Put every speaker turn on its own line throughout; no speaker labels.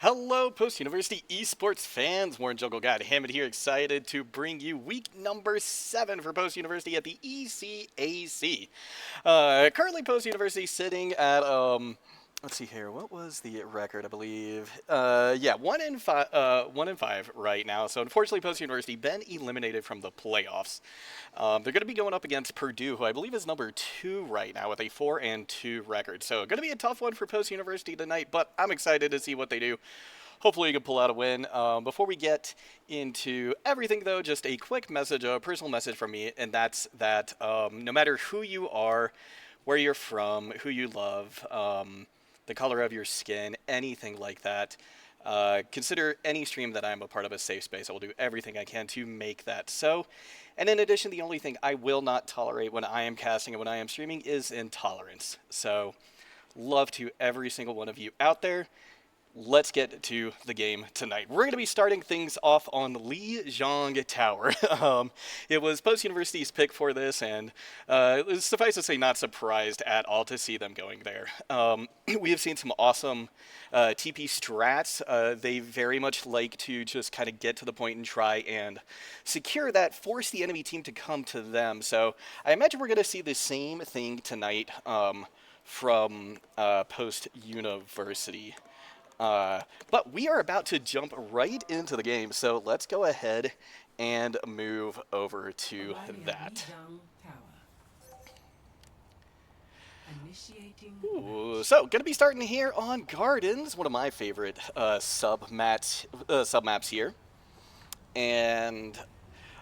Hello, post-university esports fans. Warren JuggleGod Hammond here, excited to bring you week number 7 for post-university at the ECAC. Currently, post-university sitting at let's see here. What was the record? I believe, yeah, 1-5 right now. So unfortunately, post-university been eliminated from the playoffs. They're going to be going up against Purdue, who I believe is number 2 right now with a 4-2 record. So going to be a tough one for post-university tonight, but I'm excited to see what they do. Hopefully we can pull out a win. Before we get into everything, though, just a quick message, a personal message from me, and that's that no matter who you are, where you're from, who you love, the color of your skin, anything like that, consider any stream that I'm a part of a safe space. I will do everything I can to make that so. And in addition, the only thing I will not tolerate when I am casting and when I am streaming is intolerance. So, love to every single one of you out there. Let's get to the game tonight. We're going to be starting things off on Lijiang Tower. It was post-university's pick for this, and suffice to say, not surprised at all to see them going there. We have seen some awesome TP strats. They very much like to just kind of get to the point and try and secure that, force the enemy team to come to them. So I imagine we're going to see the same thing tonight from post-university. But we are about to jump right into the game, so let's go ahead and move over to that. Ooh, so, going to be starting here on Gardens, one of my favorite sub-maps here. And,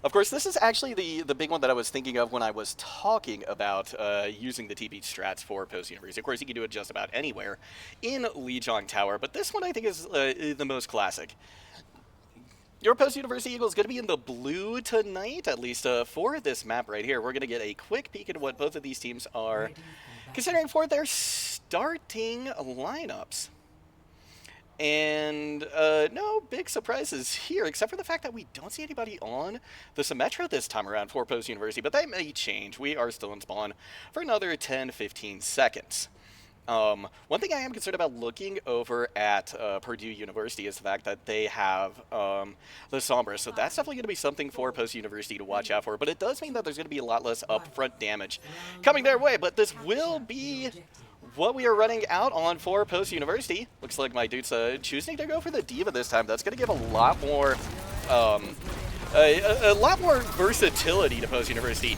of course, this is actually the big one that I was thinking of when I was talking about using the TP strats for post-university. Of course, you can do it just about anywhere in Lijiang Tower, but this one I think is the most classic. Your post-university Eagle is going to be in the blue tonight, at least for this map right here. We're going to get a quick peek at what both of these teams are considering for their starting lineups. And no big surprises here, except for the fact that we don't see anybody on the Symmetra this time around for post-university, but that may change. We are still in spawn for another 10-15 seconds. One thing I am concerned about looking over at Purdue University is the fact that they have the Sombra, so that's definitely going to be something for post-university to watch out for, but it does mean that there's going to be a lot less upfront damage coming their way, but this will be what we are running out on for post-university. Looks like Mydudesa choosing to go for the Diva this time. That's going to give a lot more versatility to post-university.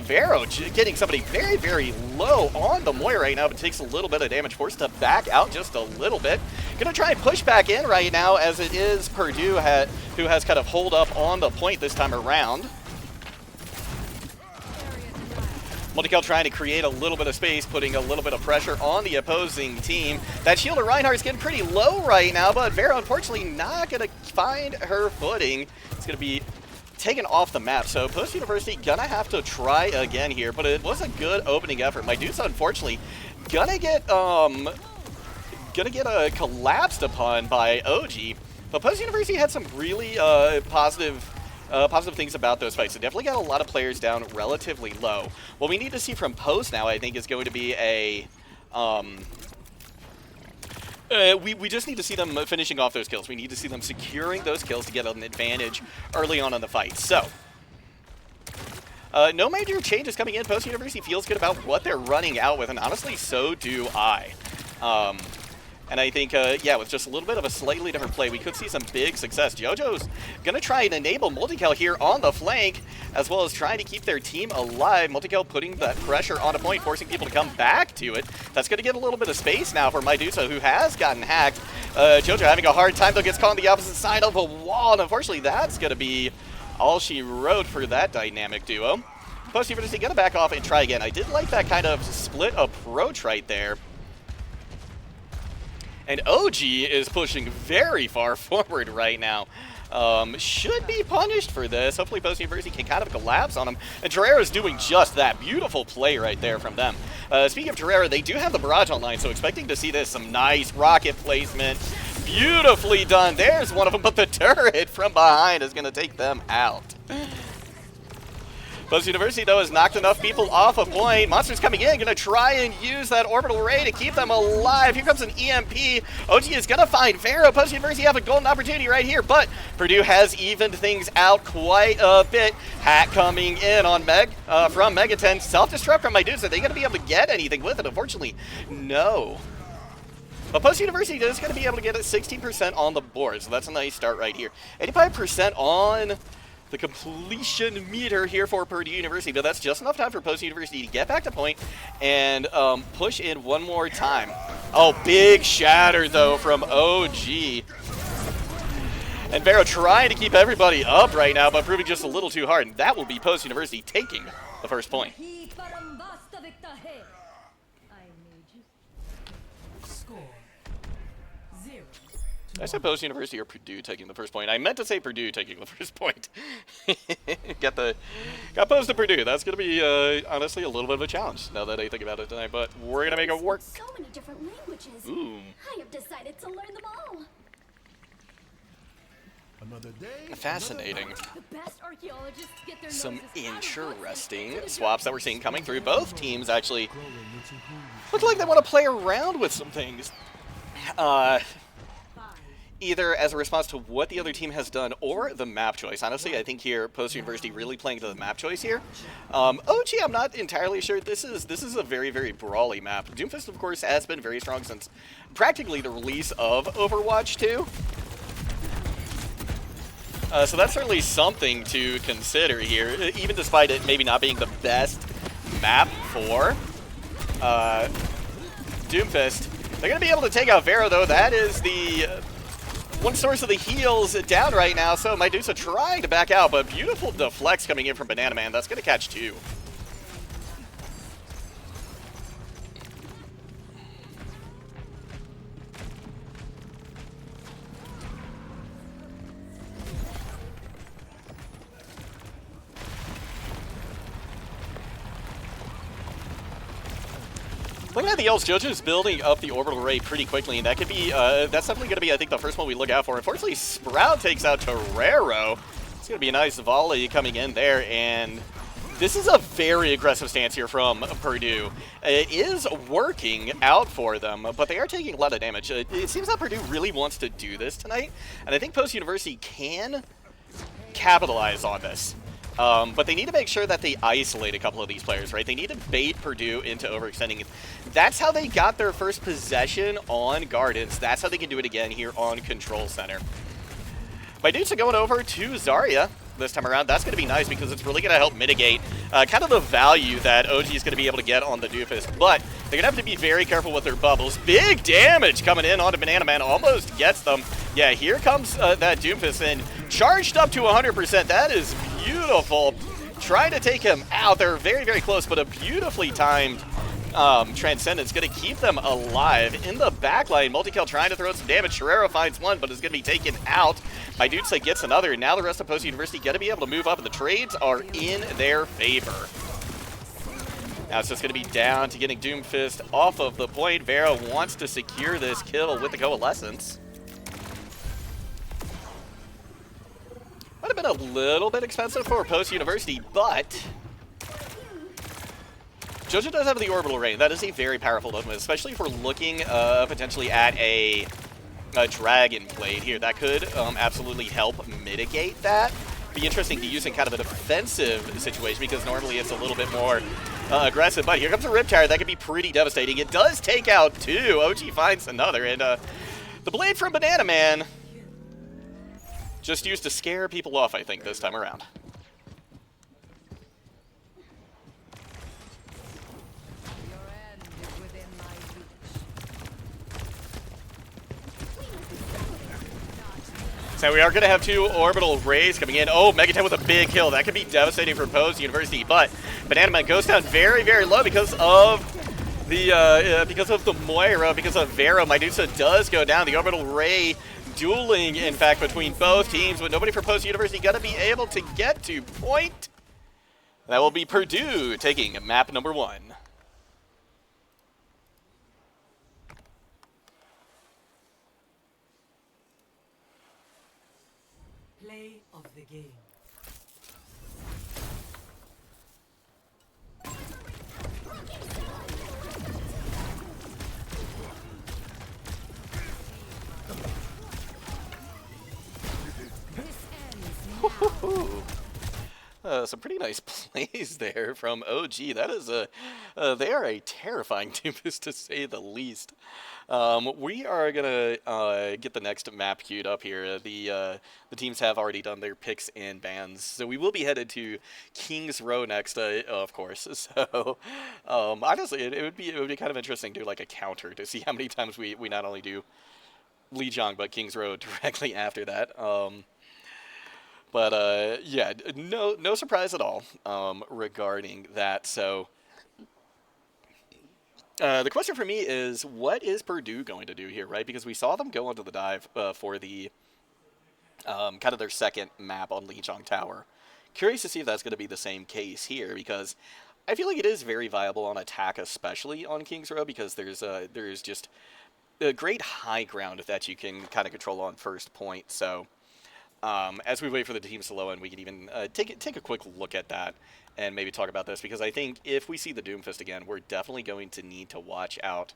Vero getting somebody very, very low on the Moira right now, but takes a little bit of damage, forced to back out just a little bit. Gonna try and push back in right now, as it is Purdue who has kind of holed up on the point this time around. MultiKel trying to create a little bit of space, putting a little bit of pressure on the opposing team. That shield of Reinhardt is getting pretty low right now, but Vero unfortunately not going to find her footing. It's going to be taken off the map, so post-university gonna have to try again here, but it was a good opening effort. Mydudesa unfortunately gonna get collapsed upon by OG, but post-university had some really positive things about those fights. It definitely got a lot of players down relatively low. What we need to see from Post now, I think, is going to be a we just need to see them finishing off those kills. We need to see them securing those kills to get an advantage early on in the fight. So, no major changes coming in. Post-university feels good about what they're running out with, and honestly, so do I. And I think, yeah, with just a little bit of a slightly different play, we could see some big success. Jojo's going to try and enable MultiKel here on the flank, as well as trying to keep their team alive. MultiKel putting that pressure on a point, forcing people to come back to it. That's going to give a little bit of space now for Mydudesa, who has gotten hacked. Jojo having a hard time, though, gets caught on the opposite side of a wall, and unfortunately, that's going to be all she wrote for that dynamic duo. Post-university going to back off and try again. I did like that kind of split approach right there. And OG is pushing very far forward right now. Should be punished for this. Hopefully post-university can kind of collapse on him. And Terrera's doing just that. Beautiful play right there from them. Speaking of Terrera, they do have the barrage online, so expecting to see this. Some nice rocket placement. Beautifully done. There's one of them, but the turret from behind is going to take them out. Post University, though, has knocked enough people off a point. Monster's coming in, gonna try and use that orbital ray to keep them alive. Here comes an EMP. OG is gonna find Vero. Post University have a golden opportunity right here, but Purdue has evened things out quite a bit. Hack coming in on from Megaten. Self-destruct from Mydudesa. Are they gonna be able to get anything with it? Unfortunately, no. But Post University is going to be able to get it 16% on the board, so that's a nice start right here. 85% on the completion meter here for Purdue University, but that's just enough time for Post University to get back to point and push in one more time. Oh, big shatter, though, from OG. And Vero trying to keep everybody up right now, but proving just a little too hard. And that will be Post University taking the first point. I said Post University or Purdue taking the first point. I meant to say Purdue taking the first point. got Post to Purdue. That's going to be, honestly, a little bit of a challenge now that I think about it tonight, but we're going to make it work.
So many different languages.
Ooh.
I have decided to learn them all.
Another day,
Fascinating.
The best archaeologists get their
Some
noses
interesting swaps that we're seeing coming through. Both teams actually look like they want to play around with some things. Either as a response to what the other team has done or the map choice. Honestly, I think here, Post University really playing to the map choice here. OG, I'm not entirely sure. This is a very, very brawly map. Doomfist, of course, has been very strong since practically the release of Overwatch 2. So that's certainly something to consider here, even despite it maybe not being the best map for Doomfist. They're going to be able to take out Vero, though. That is the one source of the heals down right now, so Mydudesa trying to back out, but beautiful deflects coming in from Banana Man. That's going to catch two. Looking at the Elves, Jojo's building up the orbital array pretty quickly, and that could be, that's definitely going to be, I think, the first one we look out for. Unfortunately, Sprout takes out Torero. It's going to be a nice volley coming in there, and this is a very aggressive stance here from Purdue. It is working out for them, but they are taking a lot of damage. It seems that Purdue really wants to do this tonight, and I think Post University can capitalize on this. But they need to make sure that they isolate a couple of these players, right? They need to bait Purdue into overextending. That's how they got their first possession on Gardens. That's how they can do it again here on Control Center. Mydudesa going over to Zarya this time around. That's going to be nice because it's really going to help mitigate kind of the value that OG is going to be able to get on the Doofus. But they're going to have to be very careful with their bubbles. Big damage coming in onto Banana Man. Almost gets them. Yeah, here comes that Doofus in. Charged up to 100%. That is beautiful. Trying to take him out. They're very, very close, but a beautifully timed Transcendence going to keep them alive. In the backline, MultiKel trying to throw some damage. Torero finds one, but is going to be taken out. Mydudesa gets another, and now the rest of Post University going to be able to move up, and the trades are in their favor. Now it's just going to be down to getting Doomfist off of the point. Vero wants to secure this kill with the Coalescence. Might have been a little bit expensive for Post University, but Jojo does have the orbital ray. That is a very powerful ultimate, especially if we're looking potentially at a Dragon Blade here. That could absolutely help mitigate that. Be interesting to use in kind of a defensive situation because normally it's a little bit more aggressive. But here comes a Riptire. That could be pretty devastating. It does take out two. OG finds another. And the blade from Banana Man just used to scare people off, I think, this time around. So we are going to have two orbital rays coming in. Oh, Megaten with a big kill. That could be devastating for Post University, but Banana Man goes down very, very low because of the Moira, because of Vero. Mydudesa does go down. The orbital ray dueling, in fact, between both teams, but nobody for Post University going to be able to get to point. That will be Purdue taking map number 1.
Play of the game.
Woohoo! Some pretty nice plays there from OG. That is they are a terrifying Doomfist to say the least. We are gonna get the next map queued up here. The teams have already done their picks and bans, so we will be headed to Kings Row next, of course. So honestly, it would be kind of interesting to do like a counter to see how many times we not only do Lijiang but Kings Row directly after that. But yeah, no surprise at all regarding that. So the question for me is, what is Purdue going to do here, right? Because we saw them go onto the dive for the kind of their second map on Lijiang Tower. Curious to see if that's going to be the same case here, because I feel like it is very viable on attack, especially on Kings Row, because there's just a great high ground that you can kind of control on first point. So as we wait for the teams to low end, we can even take a quick look at that and maybe talk about this, because I think if we see the Doomfist again, we're definitely going to need to watch out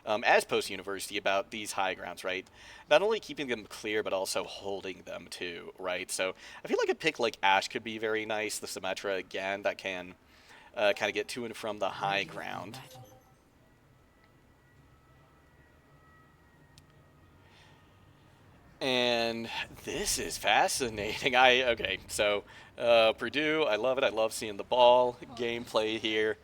as post-university about these high grounds, right? Not only keeping them clear, but also holding them too, right? So I feel like a pick like Ash could be very nice. The Symmetra, again, that can kind of get to and from the high ground. And this is fascinating. Okay, so Purdue, I love it. I love seeing the ball gameplay here.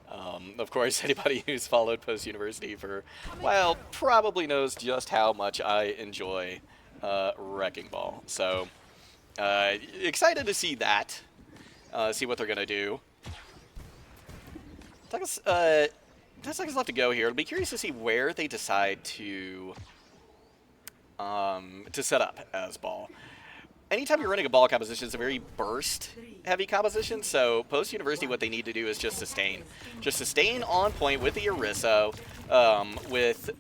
Of course, anybody who's followed Post University for a while probably knows just how much I enjoy Wrecking Ball. So excited to see that. See what they're gonna do. 10 seconds left to go here. I'll be curious to see where they decide to set up as ball. Anytime you're running a ball composition, it's a very burst-heavy composition, so post-university what they need to do is just sustain. Just sustain on point with the Orisa, with,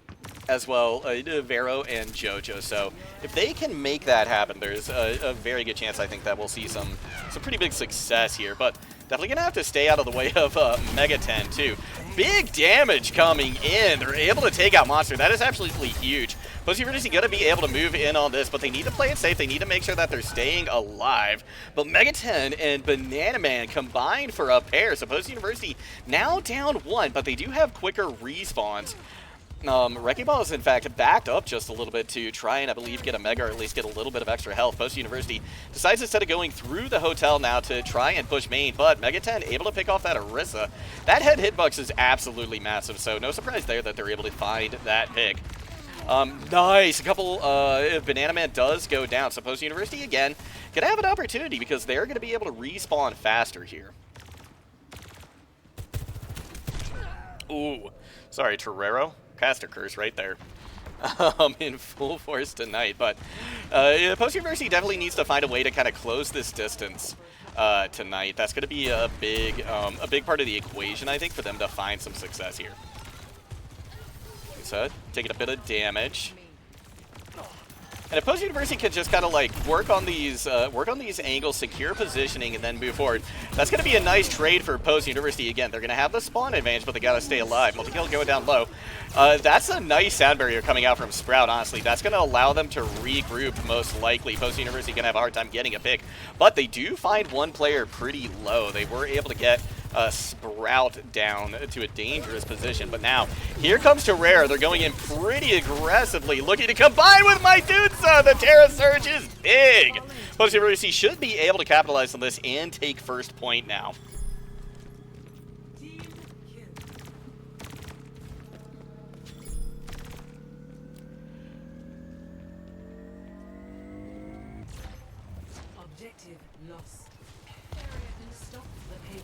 as well, Vero and Jojo. So if they can make that happen, there's a very good chance, I think, that we'll see some pretty big success here. But definitely going to have to stay out of the way of Mega 10, too. Big damage coming in. They're able to take out Monster. That is absolutely huge. Post University going to be able to move in on this, but they need to play it safe. They need to make sure that they're staying alive. But Mega 10 and Banana Man combined for a pair. So Post University now down one, but they do have quicker respawns. Wrecking Ball is, in fact, backed up just a little bit to try and, I believe, get a Mega, or at least get a little bit of extra health. Post University decides, instead of going through the hotel now, to try and push main, but Mega 10 able to pick off that Orisa. That head hitbox is absolutely massive, so no surprise there that they're able to find that pick. Nice. A couple, Banana Man does go down. So Post University, again, gonna have an opportunity because they're gonna be able to respawn faster here. Ooh. Sorry, Torero. Caster curse right there. In full force tonight. But Post University definitely needs to find a way to kind of close this distance tonight. That's gonna be a big part of the equation, I think, for them to find some success here. Taking a bit of damage. And if Post University can just kind of like work on these angles, secure positioning, and then move forward, that's going to be a nice trade for Post University. Again, they're going to have the spawn advantage, but they got to stay alive. MultiKel going down low. That's a nice sound barrier coming out from Sprout, honestly. That's going to allow them to regroup, most likely. Post University going to have a hard time getting a pick, but they do find one player pretty low. They were able to get Sprout down to a dangerous position, but now here comes Terrera. They're going in pretty aggressively, looking to combine with Mydudesa. The Terra Surge is big. Post University should be able to capitalize on this and take first point now.
Objective lost. Stop the pain.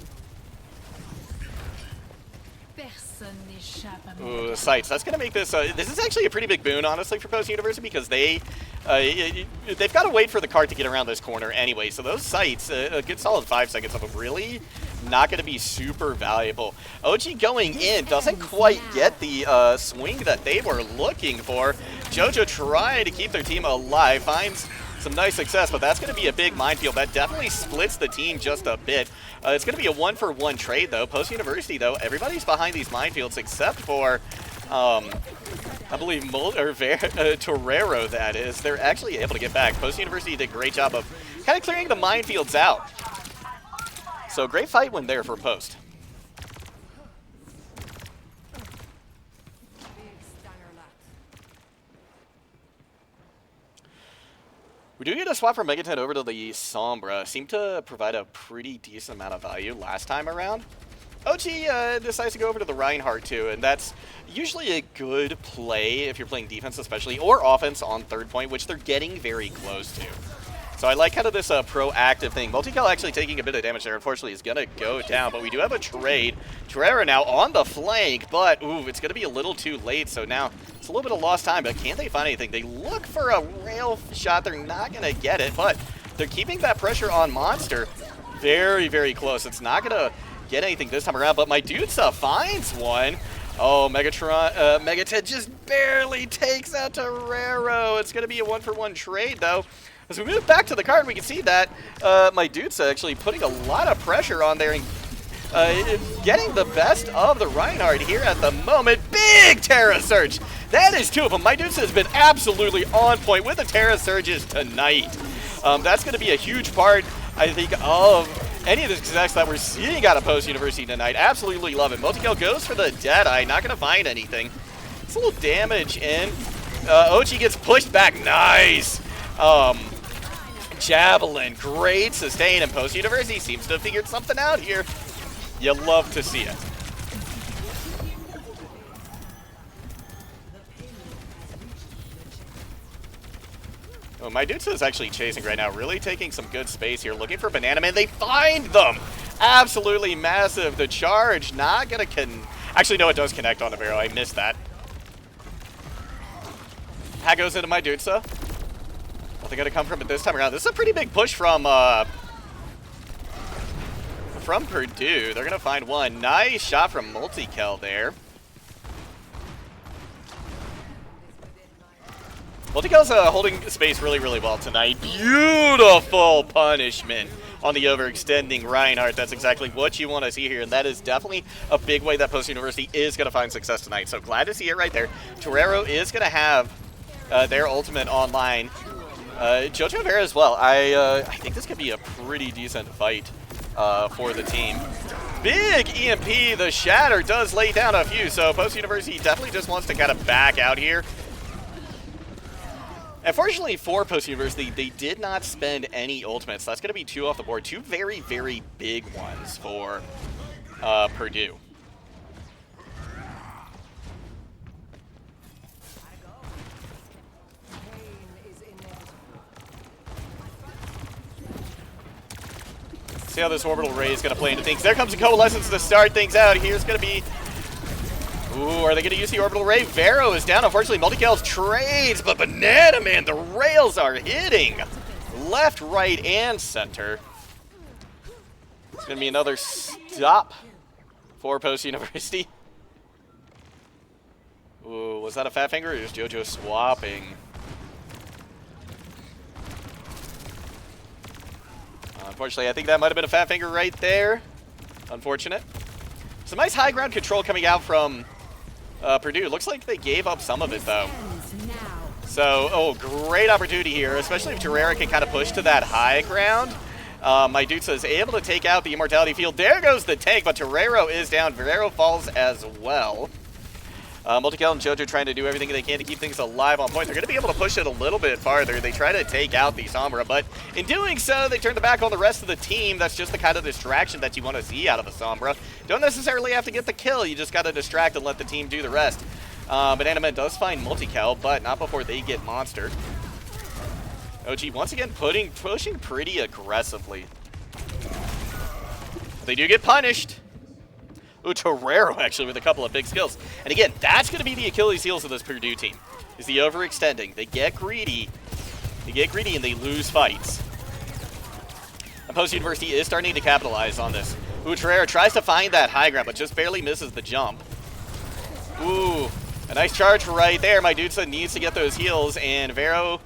Ooh, sights. That's going to make this... this is actually a pretty big boon, honestly, for Post University, because they've got to wait for the cart to get around this corner anyway. So those sights, a good solid 5 seconds of them, really not going to be super valuable. OG going in doesn't quite get the swing that they were looking for. Jojo tried to keep their team alive, finds some nice success, but that's going to be a big minefield. That definitely splits the team just a bit. It's going to be a 1-for-1 trade, though. Post University, though, everybody's behind these minefields except for I believe Torero, that is, they're actually able to get back. Post University did a great job of kind of clearing the minefields out. So great fight win there for Post. We do get a swap from Megaton over to the Sombra. Seemed to provide a pretty decent amount of value last time around. OG decides to go over to the Reinhardt too, and that's usually a good play if you're playing defense especially, or offense on third point, which they're getting very close to. So I like kind of this proactive thing. MultiKel actually taking a bit of damage there, unfortunately, is going to go down, but we do have a trade. Torreira now on the flank, but ooh, it's going to be a little too late, so now it's a little bit of lost time, but can't they find anything? They look for a rail shot. They're not going to get it, but they're keeping that pressure on Monster very, very close. It's not going to get anything this time around, but Mydudesa finds one. Oh, Megaton just barely takes out Torero. It's going to be a one-for-one trade, though. As we move back to the card, we can see that Mydudesa actually putting a lot of pressure on there and getting the best of the Reinhardt here at the moment. Big Terra Surge! That is two of them. Mydudesa has been absolutely on point with the Terra Surges tonight. That's going to be a huge part, I think, of any of the success that we're seeing out of Post University tonight. Absolutely love it. MultiKel goes for the Deadeye, not going to find anything. It's a little damage in. OG gets pushed back. Nice. Javelin, great sustain, and Post University seems to have figured something out here. You love to see it. Oh, Mydudesa is actually chasing right now, really taking some good space here, looking for Banana Man. They find them! Absolutely massive. The charge not gonna actually, no, it does connect on the Vero. I missed that. Hat goes into Mydudesa. Nothing gonna come from it this time around. This is a pretty big push from Purdue. They're gonna find one. Nice shot from MultiKel there. MultiKel's holding space really, really well tonight. Beautiful punishment on the overextending Reinhardt. That's exactly what you want to see here, and that is definitely a big way that Post University is going to find success tonight. So glad to see it right there. Torero is going to have their ultimate online. Jojo and Vero as well. I think this could be a pretty decent fight for the team. Big EMP, the Shatter does lay down a few, so Post University definitely just wants to kind of back out here. Unfortunately for Post University, they did not spend any ultimates. That's going to be two off the board. Two very, very big ones for Purdue. See how this orbital ray is going to play into things. There comes a Coalescence to start things out. Here's going to be... Ooh, are they going to use the orbital ray? Vero is down. Unfortunately, MultiKel's trades, but Banana Man, the rails are hitting left, right, and center. It's going to be another stop for Post University. Ooh, was that a fat finger or is Jojo swapping? Unfortunately, I think that might have been a fat finger right there. Unfortunate. Some nice high ground control coming out from Purdue. Looks like they gave up some of it, though. So, oh, great opportunity here, especially if Torreira can kind of push to that high ground. Mydudesa is able to take out the Immortality Field. There goes the tank, but Torreira is down. Vero falls as well. MultiKel and Jojo trying to do everything they can to keep things alive on point. They're going to be able to push it a little bit farther. They try to take out the Sombra, but in doing so, they turn the back on the rest of the team. That's just the kind of distraction that you want to see out of a Sombra. Don't necessarily have to get the kill. You just got to distract and let the team do the rest. Banana Man does find MultiKel, but not before they get monstered. OG once again pushing pretty aggressively. They do get punished. Ooh, Torero actually with a couple of big skills. And again, that's going to be the Achilles heels of this Purdue team, is the overextending. They get greedy. They get greedy and they lose fights. And Post University is starting to capitalize on this. Ooh, Torero tries to find that high ground, but just barely misses the jump. Ooh, a nice charge right there. Mydudesa needs to get those heals, and Vero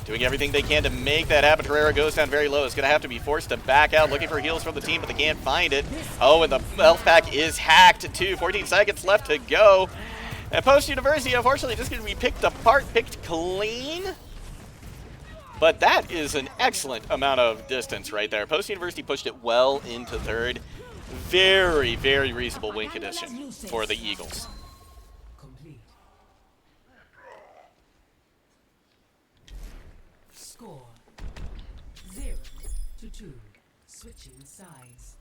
doing everything they can to make that happen. Torreira goes down very low. It's going to have to be forced to back out, looking for heals from the team, but they can't find it. Oh, and the health pack is hacked too. 14 seconds left to go. And Post University, unfortunately, just going to be picked apart, picked clean. But that is an excellent amount of distance right there. Post University pushed it well into third. Very, very reasonable win condition for the Eagles.
Complete. Score 0-2. Switching sides.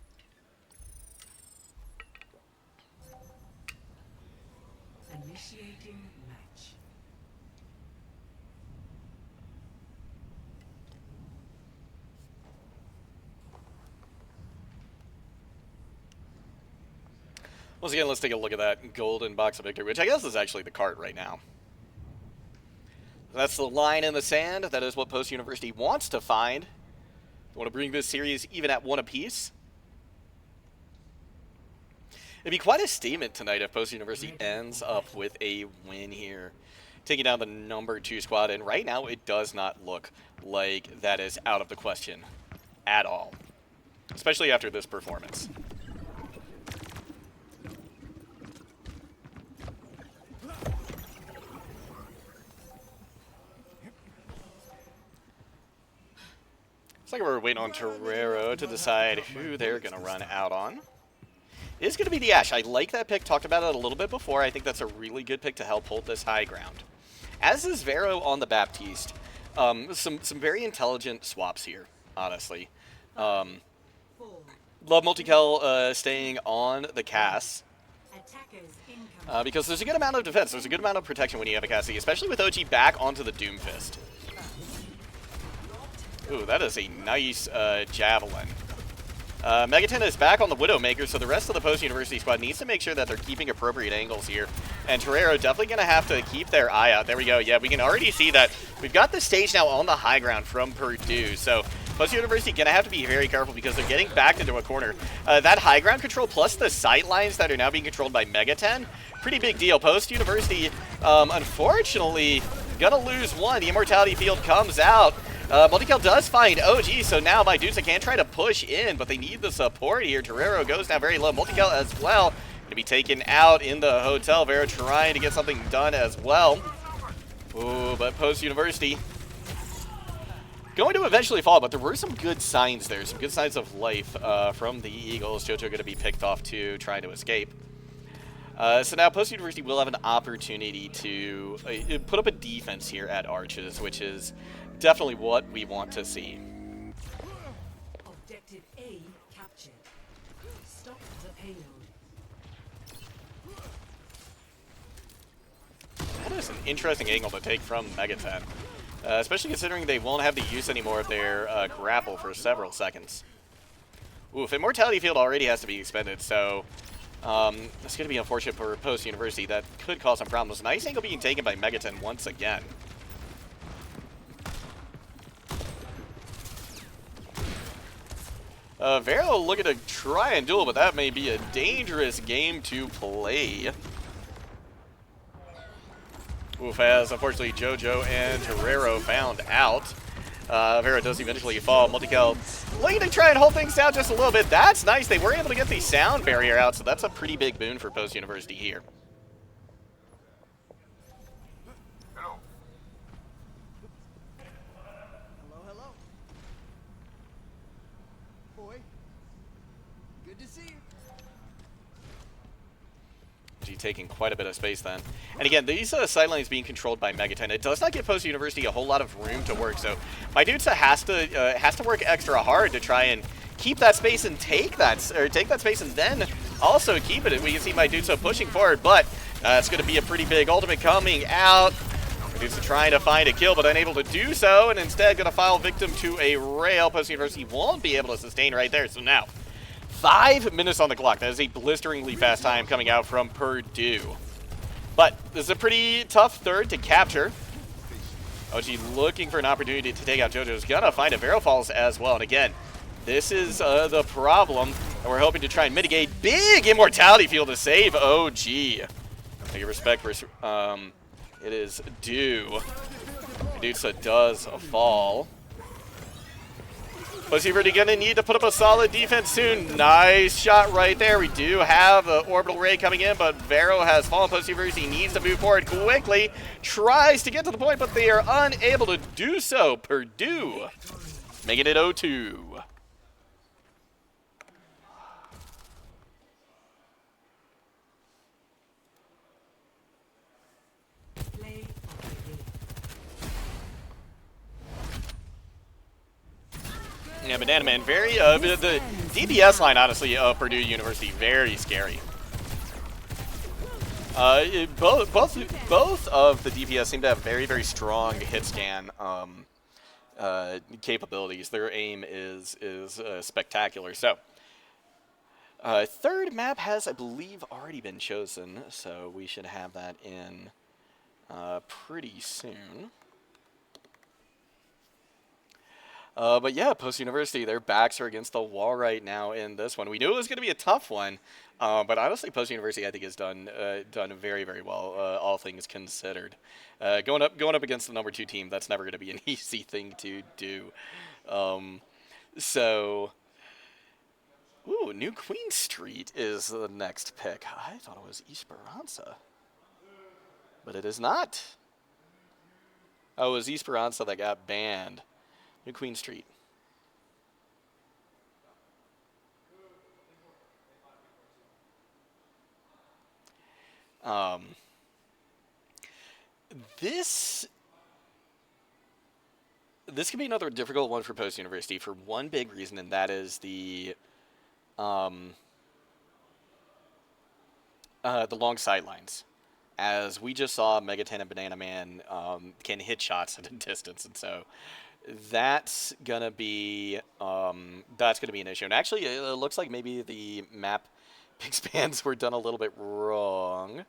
Initiating match.
Once again, let's take a look at that golden box of victory, which I guess is actually the card right now. That's the line in the sand. That is what Post University wants to find. They want to bring this series even at 1 apiece. It'd be quite a statement tonight if Post University ends up with a win here, taking down the number 2 squad. And right now, it does not look like that is out of the question at all, especially after this performance. Looks like we're waiting on Torero to decide who they're going to run out on. It is going to be the Ashe. I like that pick. Talked about it a little bit before. I think that's a really good pick to help hold this high ground. As is Vero on the Baptiste. Some very intelligent swaps here, honestly. Love MultiKel staying on the Cass. Because there's a good amount of defense. There's a good amount of protection when you have a Cassie, especially with OG back onto the Doomfist. Ooh, that is a nice javelin. Megaton is back on the Widowmaker, so the rest of the Post University squad needs to make sure that they're keeping appropriate angles here. And Torero definitely going to have to keep their eye out. There we go. Yeah, we can already see that we've got the stage now on the high ground from Purdue. So Post University going to have to be very careful because they're getting backed into a corner. That high ground control plus the sight lines that are now being controlled by Megaton, pretty big deal. Post University, unfortunately, going to lose one. The Immortality Field comes out. MultiKel does find OG, so now Mydudesa can try to push in, but they need the support here. Torero goes down very low. MultiKel as well. Going to be taken out in the hotel. Vero trying to get something done as well. Ooh, but Post University going to eventually fall, but there were some good signs there. Some good signs of life from the Eagles. Jojo going to be picked off too, trying to escape. So now Post University will have an opportunity to put up a defense here at Arches, which is definitely what we want to see.
Objective A captured. Stop the payload.
That is an interesting angle to take from Megaton, especially considering they won't have the use anymore of their grapple for several seconds. Oof, Immortality Field already has to be expended, so it's going to be unfortunate for Post University. That could cause some problems. Nice angle being taken by Megaton once again. Vero looking to try and duel, but that may be a dangerous game to play. Oof, as unfortunately Jojo and Torero found out. Vero does eventually fall. MultiKel looking to try and hold things down just a little bit. That's nice. They were able to get the sound barrier out, so that's a pretty big boon for Post University here. Taking quite a bit of space then. And again, these sidelines being controlled by Megaton. It does not give Post University a whole lot of room to work, so Mydudesa has to work extra hard to try and keep that space and take that space and then also keep it. We can see Mydudesa pushing forward, but it's going to be a pretty big ultimate coming out. Mydudesa trying to find a kill, but unable to do so, and instead going to fall victim to a rail. Post University won't be able to sustain right there, so now 5 minutes on the clock. That is a blisteringly fast time coming out from Purdue. But this is a pretty tough third to capture. OG looking for an opportunity to take out Jojo. Is going to find a Vero falls as well. And again, this is the problem that we're hoping to try and mitigate. Big Immortality Field to save OG. Take respect for it is due. Mydudesa does fall. Post University gonna need to put up a solid defense soon. Nice shot right there. We do have an orbital ray coming in, but Vero has fallen. Post University needs to move forward quickly. Tries to get to the point, but they are unable to do so. Purdue making it 0-2. Yeah, Banana Man, very, the DPS line, honestly, of Purdue University, very scary. Both of the DPS seem to have very, very strong hit scan capabilities. Their aim is spectacular. So, third map has, I believe, already been chosen, so we should have that in pretty soon. But yeah, Post University, their backs are against the wall right now in this one. We knew it was going to be a tough one, but honestly, Post University I think has done very, very well, all things considered. Going up against the #2 team, that's never going to be an easy thing to do. So, ooh, New Queen Street is the next pick. I thought it was Esperanza, but it is not. Oh, it was Esperanza that got banned. New Queen Street. This could be another difficult one for Post University for one big reason, and that is the long sidelines. As we just saw, Megaton and Banana Man can hit shots at a distance, and so that's gonna be an issue. And actually, it looks like maybe the map expands were done a little bit wrong.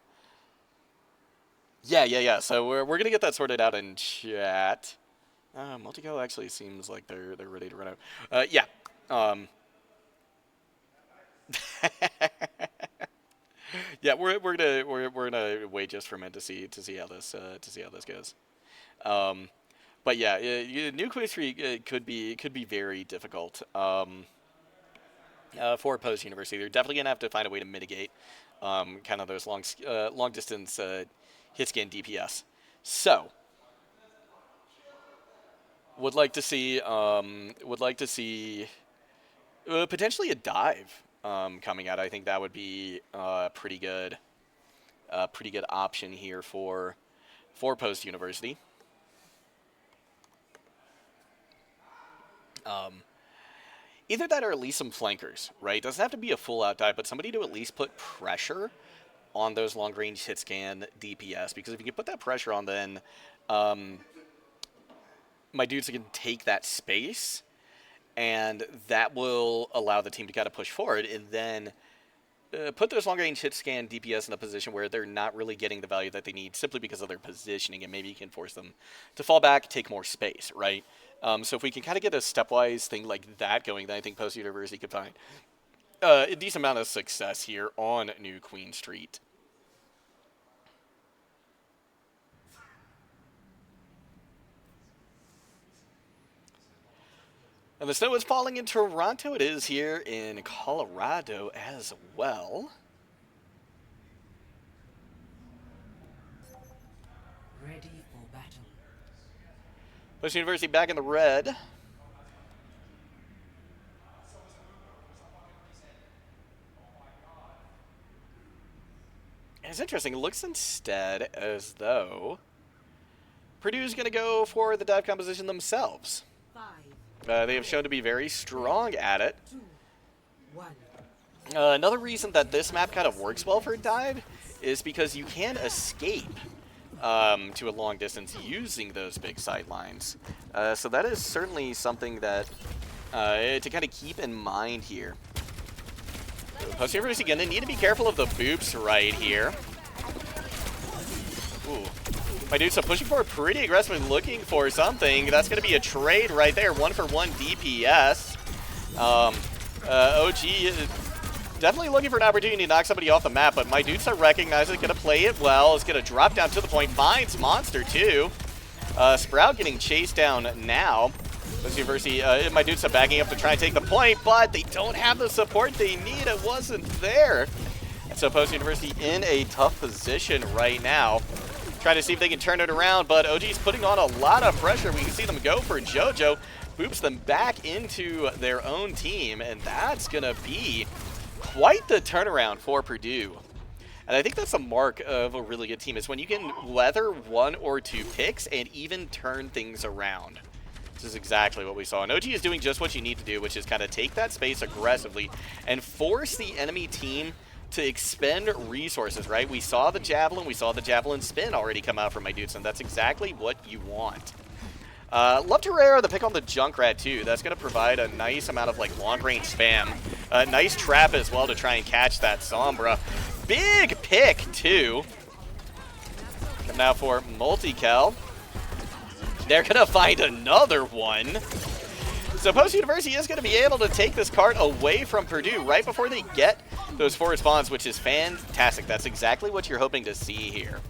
Yeah. So we're gonna get that sorted out in chat. MultiKel actually seems like they're ready to run out. Yeah. Yeah, we're gonna wait just for a minute to see how this goes. But yeah, New Queen Street could be very difficult for Post University. They're definitely gonna have to find a way to mitigate kind of those long distance hit scan DPS. So would like to see potentially a dive coming out. I think that would be a pretty good option here for Post University. Either that or at least some flankers, right? Doesn't have to be a full-out dive, but somebody to at least put pressure on those long-range hit scan DPS, because if you can put that pressure on, then Mydudesa can take that space, and that will allow the team to kind of push forward, and then put those long-range hit scan DPS in a position where they're not really getting the value that they need simply because of their positioning, and maybe you can force them to fall back, take more space, right? So if we can kind of get a stepwise thing like that going, then I think Post University could find a decent amount of success here on New Queen Street. And the snow is falling in Toronto. It is here in Colorado as well.
Ready for battle.
Post University back in the red. And it's interesting. It looks instead as though Purdue's going to go for the dive composition themselves.
5,
They have shown to be very strong at it.
2, 1.
Another reason that this map kind of works well for dive is because you can escape to a long distance using those big sight lines. So that is certainly something that to kind of keep in mind here. Post University going to need to be careful of the boops right here. Ooh. Mydudesa pushing forward pretty aggressively, looking for something. That's going to be a trade right there. 1-for-1 DPS. OG definitely looking for an opportunity to knock somebody off the map, but Mydudesa recognizes it, going to play it well. It's going to drop down to the point, finds Monster too. Sprout getting chased down now. Post University, Mydudesa backing up to try and take the point, but they don't have the support they need. It wasn't there. And so Post University in a tough position right now. Trying to see if they can turn it around, but OG's putting on a lot of pressure. We can see them go for Jojo. Boops them back into their own team, and that's going to be quite the turnaround for Purdue. And I think that's a mark of a really good team, is when you can weather 1 or 2 picks and even turn things around. This is exactly what we saw. And OG is doing just what you need to do, which is kind of take that space aggressively and force the enemy team to expend resources, right? We saw the Javelin spin already come out from Mydudesa, and that's exactly what you want. Love Torreira, the pick on the Junkrat too. That's going to provide a nice amount of like long-range spam. Nice trap as well to try and catch that Sombra. Big pick too. Come now for MultiKel. They're going to find another one. So Post University is going to be able to take this cart away from Purdue right before they get those forward spawns, which is fantastic. That's exactly what you're hoping to see here.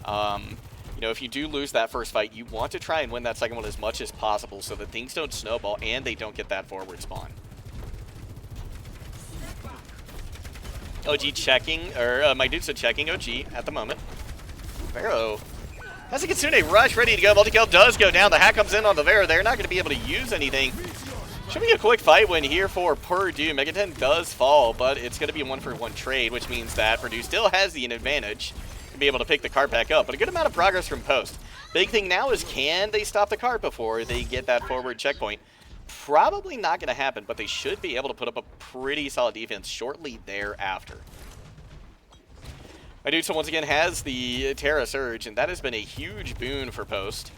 You know, if you do lose that first fight, you want to try and win that second one as much as possible so that things don't snowball and they don't get that forward spawn. OG checking, or Mydudesa checking OG at the moment. Vero has a Kitsune rush ready to go. MultiKel does go down. The hack comes in on the Vero. They're not going to be able to use anything. Should be a quick fight win here for Purdue. Megaten does fall, but it's going to be a 1-for-1 trade, which means that Purdue still has the advantage. Be able to pick the cart back up, but a good amount of progress from Post. Big thing now is, can they stop the cart before they get that forward checkpoint? Probably not going to happen, but they should be able to put up a pretty solid defense shortly thereafter. Mydudesa once again has the Terra Surge, and that has been a huge boon for Post.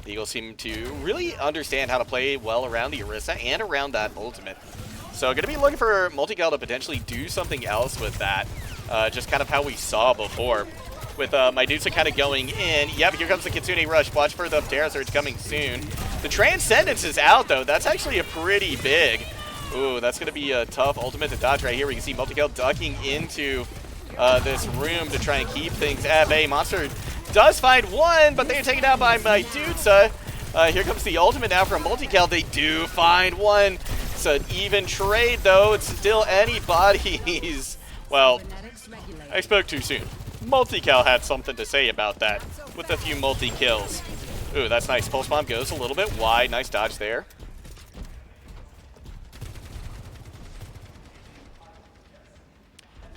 The Eagles seem to really understand how to play well around the Orisa and around that ultimate. So going to be looking for MultiKel to potentially do something else with that, just kind of how we saw before. With Mydudesa kind of going in. Yep, here comes the Kitsune Rush. Watch for the Terra Surge coming soon. The Transcendence is out, though. That's actually a pretty big. Ooh, that's going to be a tough ultimate to dodge right here. We can see MultiKel ducking into this room to try and keep things at bay. Monster does find one, but they are taken out by Mydudesa. Here comes the ultimate now from MultiKel. They do find one. It's an even trade, though. It's still anybody's. Well, I spoke too soon. MultiKel had something to say about that with a few multi-kills. Ooh, that's nice. Pulse Bomb goes a little bit wide. Nice dodge there.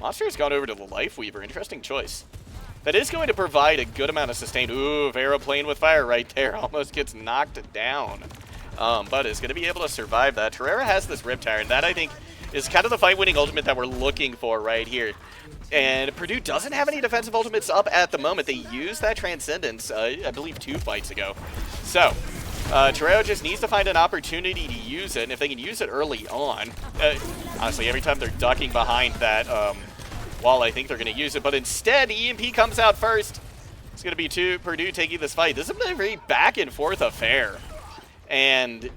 Monster has gone over to the Life Weaver. Interesting choice. That is going to provide a good amount of sustain. Ooh, Vero playing with fire right there. Almost gets knocked down. But is going to be able to survive that. Torreira has this Riptire, and that, I think, is kind of the fight-winning ultimate that we're looking for right here. And Purdue doesn't have any defensive ultimates up at the moment. They used that Transcendence, I believe, 2 fights ago. So, Torreira just needs to find an opportunity to use it, and if they can use it early on, honestly, every time they're ducking behind that wall, I think they're going to use it. But instead, EMP comes out first. It's going to be Purdue taking this fight. This has been a very back-and-forth affair. And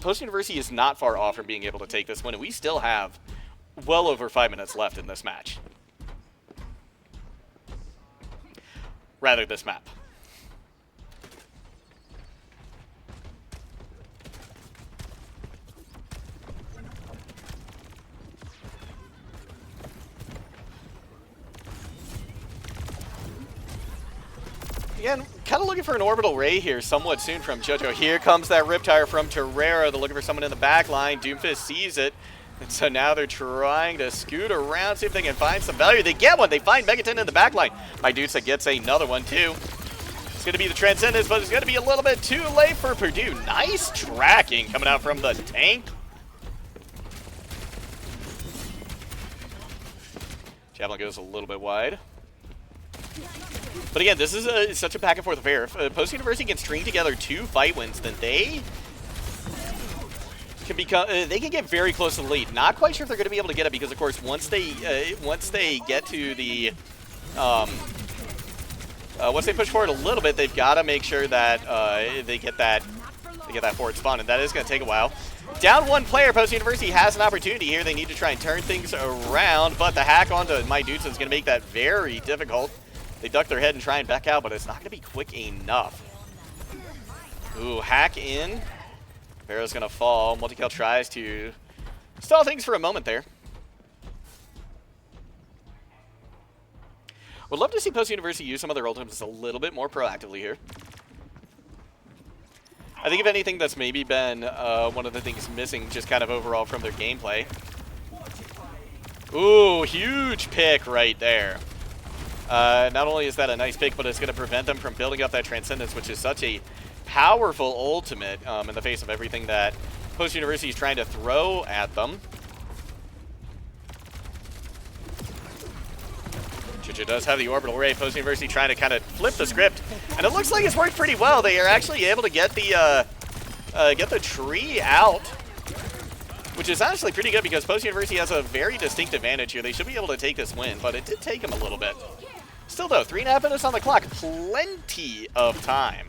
Post University is not far off from being able to take this win, and we still have well over 5 minutes left in this match. Rather, this map. Again, kind of looking for an orbital ray here somewhat soon from Jojo. Here comes that Riptire from Torreira. They're looking for someone in the back line. Doomfist sees it. And so now they're trying to scoot around, see if they can find some value. They get one. They find Megaton in the back line. Mydudesa gets another one, too. It's going to be the Transcendence, but it's going to be a little bit too late for Purdue. Nice tracking coming out from the tank. Javelin goes a little bit wide. But again, this is such a back-and-forth affair. If Post University can string together 2 fight wins, then they can become. They can get very close to the lead. Not quite sure if they're going to be able to get it because, of course, once they get to the once they push forward a little bit, they've got to make sure that they get that forward spawn, and that is going to take a while. Down 1 player, Post University has an opportunity here. They need to try and turn things around, but the hack onto Mydudesa is going to make that very difficult. They duck their head and try and back out, but it's not going to be quick enough. Ooh, hack in. Vero's gonna fall. MultiKel tries to stall things for a moment there. Would love to see Post University use some of their ultimates a little bit more proactively here. I think if anything, that's maybe been one of the things missing just kind of overall from their gameplay. Ooh, huge pick right there. Not only is that a nice pick, but it's going to prevent them from building up that Transcendence, which is such a powerful ultimate in the face of everything that Post University is trying to throw at them. Jojo does have the orbital ray. Post University trying to kind of flip the script, and it looks like it's worked pretty well. They are actually able to get the tree out, which is honestly pretty good because Post University has a very distinct advantage here. They should be able to take this win, but it did take them a little bit. Still though, 3.5 minutes on the clock, plenty of time.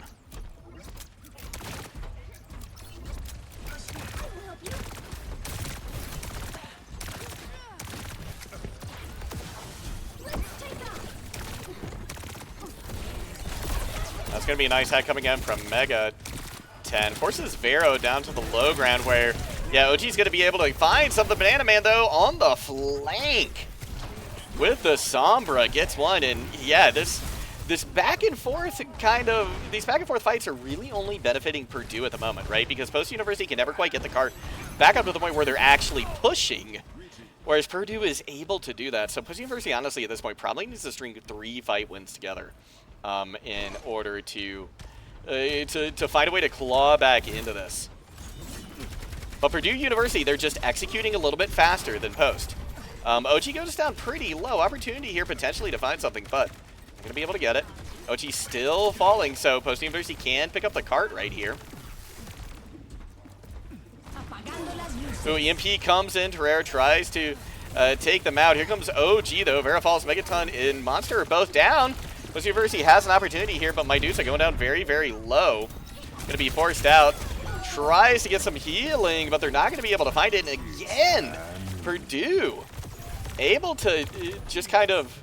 That's going to be a nice hack coming in from Mega 10. Forces Vero down to the low ground where, yeah, OG's going to be able to find some of the Banana Man, though, on the flank. With the Sombra, gets one. And, yeah, this back and forth these back and forth fights are really only benefiting Purdue at the moment, right? Because Post University can never quite get the cart back up to the point where they're actually pushing. Whereas Purdue is able to do that. So Post University, honestly, at this point, probably needs to string 3 fight wins together. In order to find a way to claw back into this. But Purdue University, they're just executing a little bit faster than Post. OG goes down pretty low. Opportunity here potentially to find something, but not going to be able to get it. OG still falling, so Post University can pick up the cart right here. Ooh, EMP comes in. Terrera tries to take them out. Here comes OG, though. Vero falls. Megaton and Monster are both down. Post University has an opportunity here, but Mydudesa going down very, very low. Going to be forced out. Tries to get some healing, but they're not going to be able to find it. And again, Purdue able to just kind of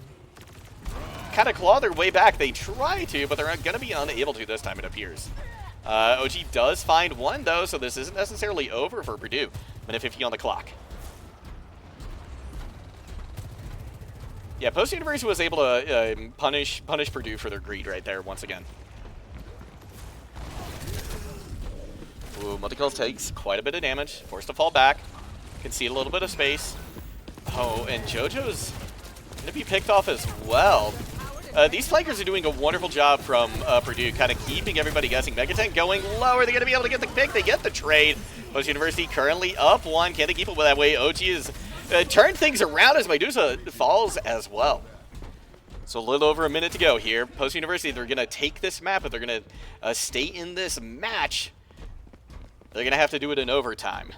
claw their way back. They try to, but they're going to be unable to this time, it appears. OG does find one, though, so this isn't necessarily over for Purdue. Minute 50 on the clock. Yeah, Post University was able to punish Purdue for their greed right there once again. Ooh, MultiKel takes quite a bit of damage, forced to fall back, concede a little bit of space. Oh, and Jojo's going to be picked off as well. These flankers are doing a wonderful job from Purdue, kind of keeping everybody guessing. Megatank going lower. They're going to be able to get the pick. They get the trade. Post University currently up 1. Can they keep it that way? OG is turned things around as Mydudesa falls as well. So a little over a minute to go here. Post University, they're going to take this map, but they're going to stay in this match. They're going to have to do it in overtime.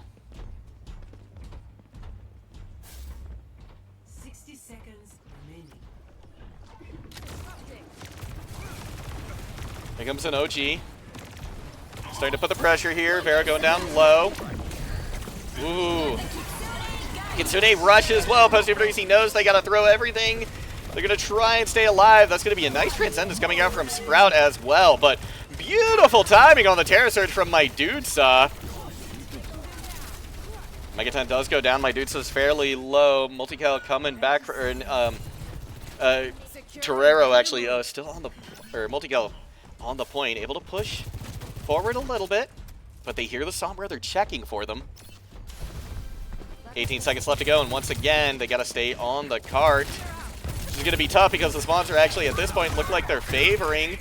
60 seconds remaining.
Here comes an OG. Starting to put the pressure here. Vero going down low. Ooh. Kitsune rush as well. Post University knows they got to throw everything. They're going to try and stay alive. That's going to be a nice Transcendence coming out from Sprout as well. But beautiful timing on the Terror Surge from Mydudesa. Megaton does go down. Mydudesa's fairly low. MultiKel coming back for Terrero actually still on the MultiKel on the point, able to push forward a little bit, but they hear the Sombra. They're checking for them. 18 seconds left to go, and once again they got to stay on the cart. This is going to be tough because the spawns are actually at this point look like they're favoring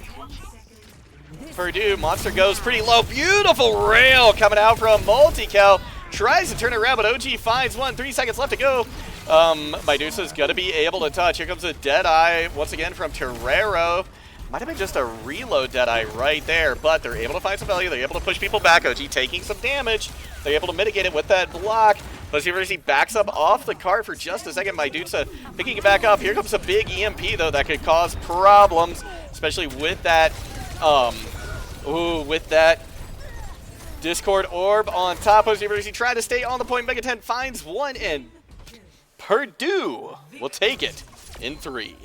Purdue. Monster goes pretty low. Beautiful rail coming out from MultiKel. Tries to turn it around, but OG finds one. 3 seconds left to go. Mydudesa's going to be able to touch. Here comes a Deadeye once again from Terrero. Might have been just a reload Deadeye right there, but they're able to find some value. They're able to push people back. OG taking some damage. They're able to mitigate it with that block. Post University backs up off the cart for just a second. Mydudesa picking it back up. Here comes a big EMP, though, that could cause problems, especially with that, with that Discord orb on top. Post University trying to stay on the point. Mega 10 finds one, and Purdue will take it in 3.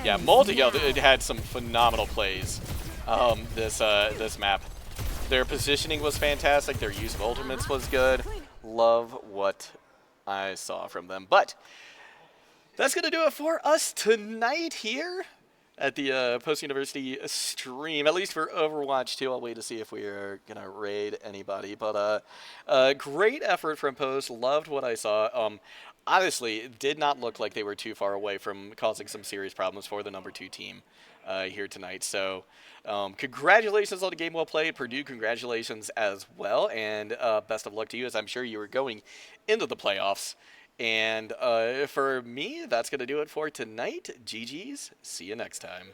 Yeah, MultiKel it had some phenomenal plays. This map. Their positioning was fantastic. Their use of ultimates was good. Love what I saw from them. But that's going to do it for us tonight here at the Post University stream, at least for Overwatch 2. I'll wait to see if we are going to raid anybody. But great effort from Post. Loved what I saw. Honestly, it did not look like they were too far away from causing some serious problems for the number 2 team here tonight. So congratulations on the game well played. Purdue, congratulations as well. And best of luck to you, as I'm sure you are going into the playoffs. And for me, that's going to do it for tonight. GG's. See you next time.